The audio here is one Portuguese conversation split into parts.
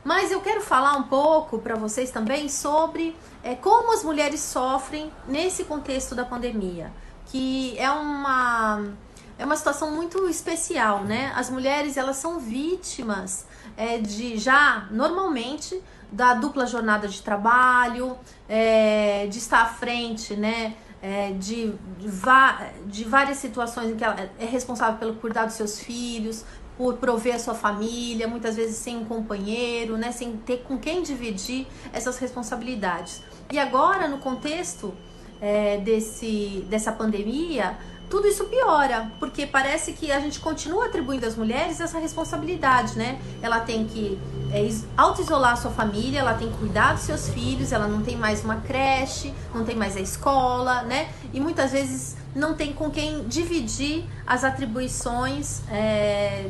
Mas eu quero falar um pouco para vocês também sobre como as mulheres sofrem nesse contexto da pandemia, que é uma situação muito especial, né? As mulheres, elas são vítimas normalmente, da dupla jornada de trabalho, de estar à frente, né? De várias situações em que ela é responsável pelo cuidar dos seus filhos, por prover a sua família, muitas vezes sem um companheiro, né, sem ter com quem dividir essas responsabilidades. E agora, no contexto dessa pandemia, tudo isso piora, porque parece que a gente continua atribuindo às mulheres essa responsabilidade, né? Ela tem que auto-isolar a sua família, ela tem que cuidar dos seus filhos, ela não tem mais uma creche, não tem mais a escola, né? E muitas vezes não tem com quem dividir as atribuições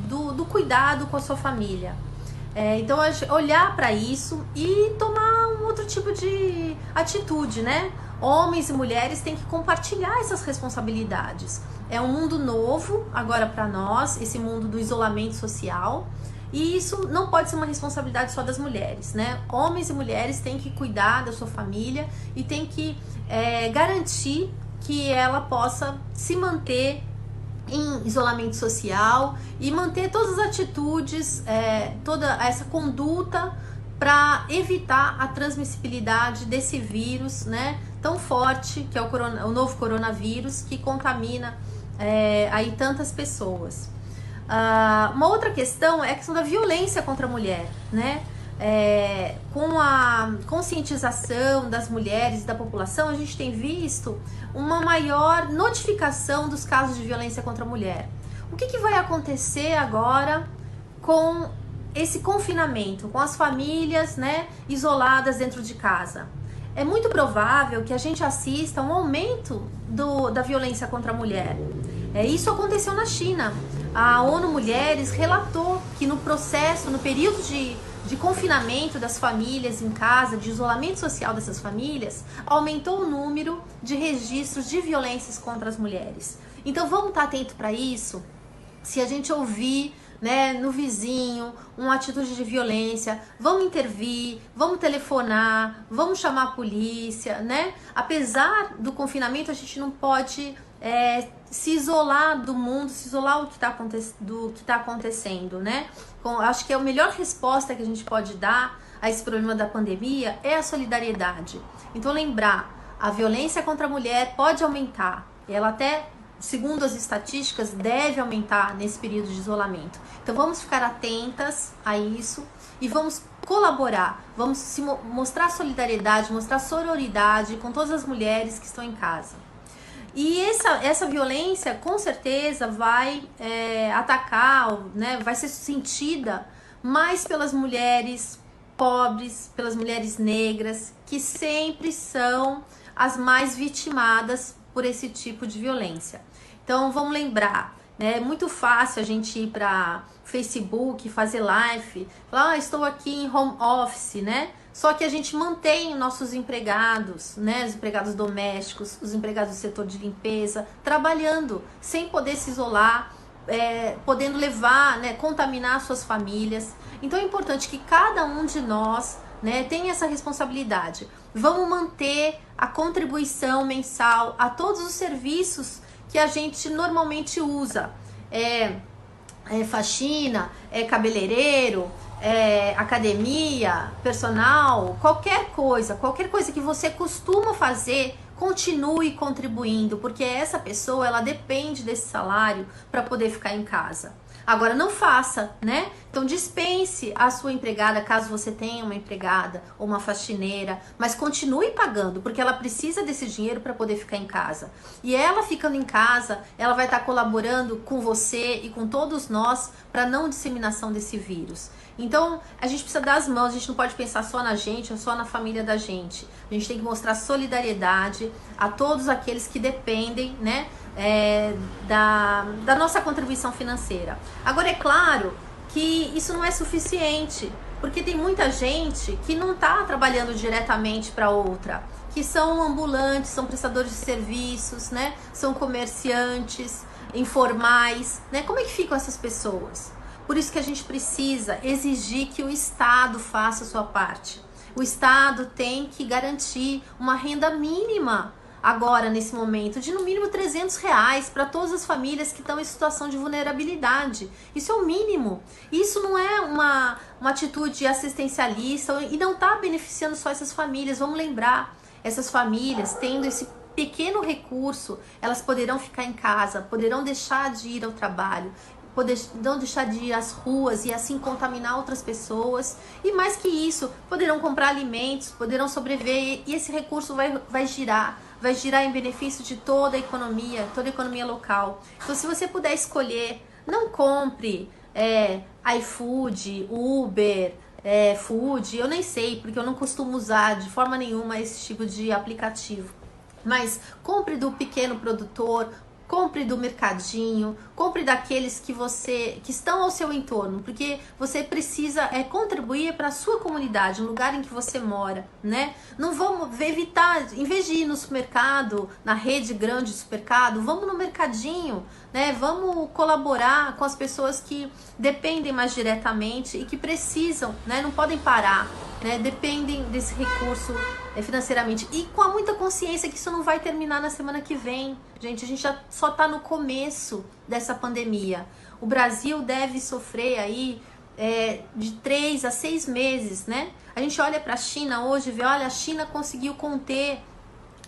do cuidado com a sua família. Então, olhar para isso e tomar um outro tipo de atitude, né? Homens e mulheres têm que compartilhar essas responsabilidades. É um mundo novo agora para nós, esse mundo do isolamento social. E isso não pode ser uma responsabilidade só das mulheres, né? Homens e mulheres têm que cuidar da sua família e têm que garantir que ela possa se manter em isolamento social e manter todas as atitudes, toda essa conduta para evitar a transmissibilidade desse vírus, né, tão forte que é o novo coronavírus, que contamina aí tantas pessoas. Uma outra questão é a questão da violência contra a mulher, né? Com a conscientização das mulheres e da população, a gente tem visto uma maior notificação dos casos de violência contra a mulher. O que vai acontecer agora com esse confinamento, com as famílias, né, isoladas dentro de casa? É muito provável que a gente assista a um aumento da violência contra a mulher. Isso aconteceu na China. A ONU Mulheres relatou que no período de confinamento das famílias em casa, de isolamento social dessas famílias, aumentou o número de registros de violências contra as mulheres. Então vamos estar atento para isso. Se a gente ouvir, né, no vizinho uma atitude de violência, vamos intervir, vamos telefonar, vamos chamar a polícia, né? Apesar do confinamento, a gente não pode se isolar do mundo, se isolar do que está acontecendo, né? Acho que a melhor resposta que a gente pode dar a esse problema da pandemia é a solidariedade. Então lembrar, a violência contra a mulher pode aumentar, ela até, segundo as estatísticas, deve aumentar nesse período de isolamento. Então vamos ficar atentas a isso e vamos colaborar, vamos mostrar solidariedade, mostrar sororidade com todas as mulheres que estão em casa. E essa violência com certeza vai atacar, né, vai ser sentida mais pelas mulheres pobres, pelas mulheres negras, que sempre são as mais vitimadas por esse tipo de violência. Então vamos lembrar, né, é muito fácil a gente ir para Facebook, fazer live, falar, estou aqui em home office, né? Só que a gente mantém nossos empregados, né, os empregados domésticos, os empregados do setor de limpeza, trabalhando, sem poder se isolar, podendo levar, né, contaminar suas famílias. Então é importante que cada um de nós, né, tenha essa responsabilidade. Vamos manter a contribuição mensal a todos os serviços que a gente normalmente usa. Faxina, cabeleireiro, academia, personal, qualquer coisa que você costuma fazer, continue contribuindo, porque essa pessoa, ela depende desse salário para poder ficar em casa. Agora não faça, né? Então dispense a sua empregada, caso você tenha uma empregada ou uma faxineira, mas continue pagando, porque ela precisa desse dinheiro para poder ficar em casa. E ela ficando em casa, ela vai estar colaborando com você e com todos nós para a não disseminação desse vírus. Então a gente precisa dar as mãos, a gente não pode pensar só na gente ou só na família da gente. A gente tem que mostrar solidariedade a todos aqueles que dependem, né, da nossa contribuição financeira. Agora é claro que isso não é suficiente, porque tem muita gente que não está trabalhando diretamente para outra, que são ambulantes, são prestadores de serviços, né? São comerciantes informais, né? Como é que ficam essas pessoas? Por isso que a gente precisa exigir que o Estado faça a sua parte. O Estado tem que garantir uma renda mínima agora, nesse momento, de no mínimo R$ 300 para todas as famílias que estão em situação de vulnerabilidade. Isso é o mínimo. Isso não é uma atitude assistencialista e não está beneficiando só essas famílias. Vamos lembrar, essas famílias tendo esse pequeno recurso, elas poderão ficar em casa, poderão deixar de ir ao trabalho, poderão deixar de ir às ruas e assim contaminar outras pessoas, e mais que isso, poderão comprar alimentos, poderão sobreviver, e esse recurso vai girar em benefício de toda a economia local. Então, se você puder escolher, não compre iFood, Uber, Food, eu nem sei, porque eu não costumo usar de forma nenhuma esse tipo de aplicativo. Mas compre do pequeno produtor, compre do mercadinho, compre daqueles que estão ao seu entorno, porque você precisa contribuir para a sua comunidade, no lugar em que você mora, né? Não vamos evitar, em vez de ir no supermercado, na rede grande de supermercado, vamos no mercadinho, né? Vamos colaborar com as pessoas que dependem mais diretamente e que precisam, né? Não podem parar, né? Dependem desse recurso financeiramente, e com muita consciência que isso não vai terminar na semana que vem. Gente, a gente já só está no começo dessa pandemia. O Brasil deve sofrer aí de 3 a 6 meses, né? A gente olha para a China hoje e vê, olha, a China conseguiu conter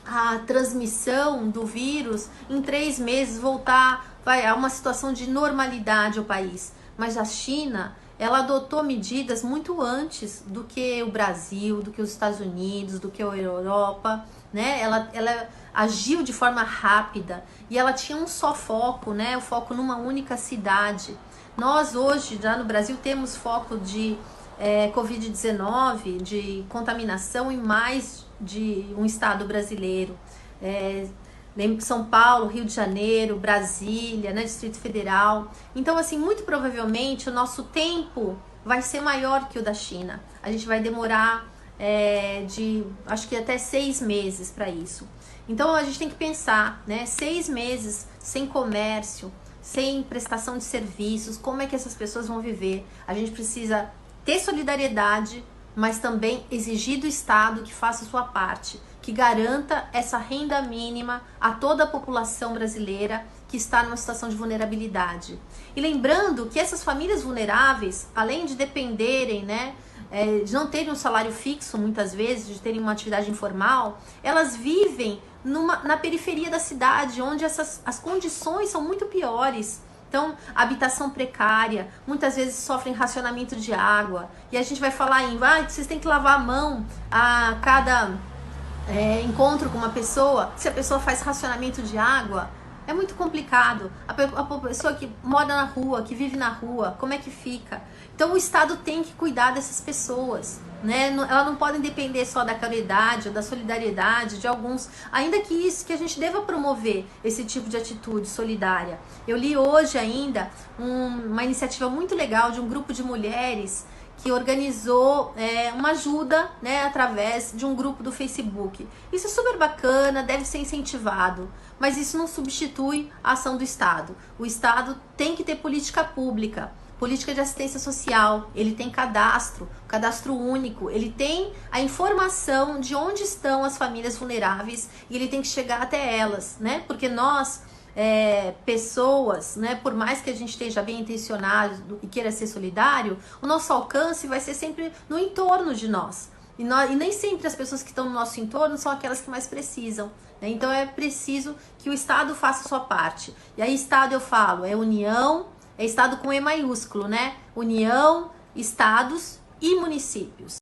a transmissão do vírus em 3 meses, voltar a uma situação de normalidade ao país. Mas a China, ela adotou medidas muito antes do que o Brasil, do que os Estados Unidos, do que a Europa, né? Ela agiu de forma rápida e ela tinha um só foco, né? O foco numa única cidade. Nós hoje, já no Brasil, temos foco de Covid-19, de contaminação em mais de um estado brasileiro. São Paulo, Rio de Janeiro, Brasília, né, Distrito Federal. Então, assim, muito provavelmente o nosso tempo vai ser maior que o da China. A gente vai demorar acho que até 6 meses para isso. Então, a gente tem que pensar, né, 6 meses sem comércio, sem prestação de serviços, como é que essas pessoas vão viver? A gente precisa ter solidariedade, mas também exigir do Estado que faça a sua parte, que garanta essa renda mínima a toda a população brasileira que está numa situação de vulnerabilidade. E lembrando que essas famílias vulneráveis, além de dependerem, né, de não terem um salário fixo muitas vezes, de terem uma atividade informal, elas vivem na periferia da cidade, onde as condições são muito piores. Então, habitação precária, muitas vezes sofrem racionamento de água. E a gente vai falar vocês têm que lavar a mão a cada encontro com uma pessoa. Se a pessoa faz racionamento de água, é muito complicado. A pessoa que mora na rua, que vive na rua, como é que fica? Então, o Estado tem que cuidar dessas pessoas, né? Elas não podem depender só da caridade, da solidariedade de alguns, ainda que a gente deva promover esse tipo de atitude solidária. Eu li hoje ainda uma iniciativa muito legal de um grupo de mulheres que organizou uma ajuda, né, através de um grupo do Facebook. Isso é super bacana, deve ser incentivado, mas isso não substitui a ação do Estado. O Estado tem que ter política pública, política de assistência social, ele tem cadastro único, ele tem a informação de onde estão as famílias vulneráveis e ele tem que chegar até elas, né? Porque nós, pessoas, né, por mais que a gente esteja bem intencionado e queira ser solidário, o nosso alcance vai ser sempre no entorno de nós. E nem sempre as pessoas que estão no nosso entorno são aquelas que mais precisam, né? Então é preciso que o Estado faça a sua parte. E aí Estado, eu falo, união, Estado com E maiúsculo, né? União, estados e municípios.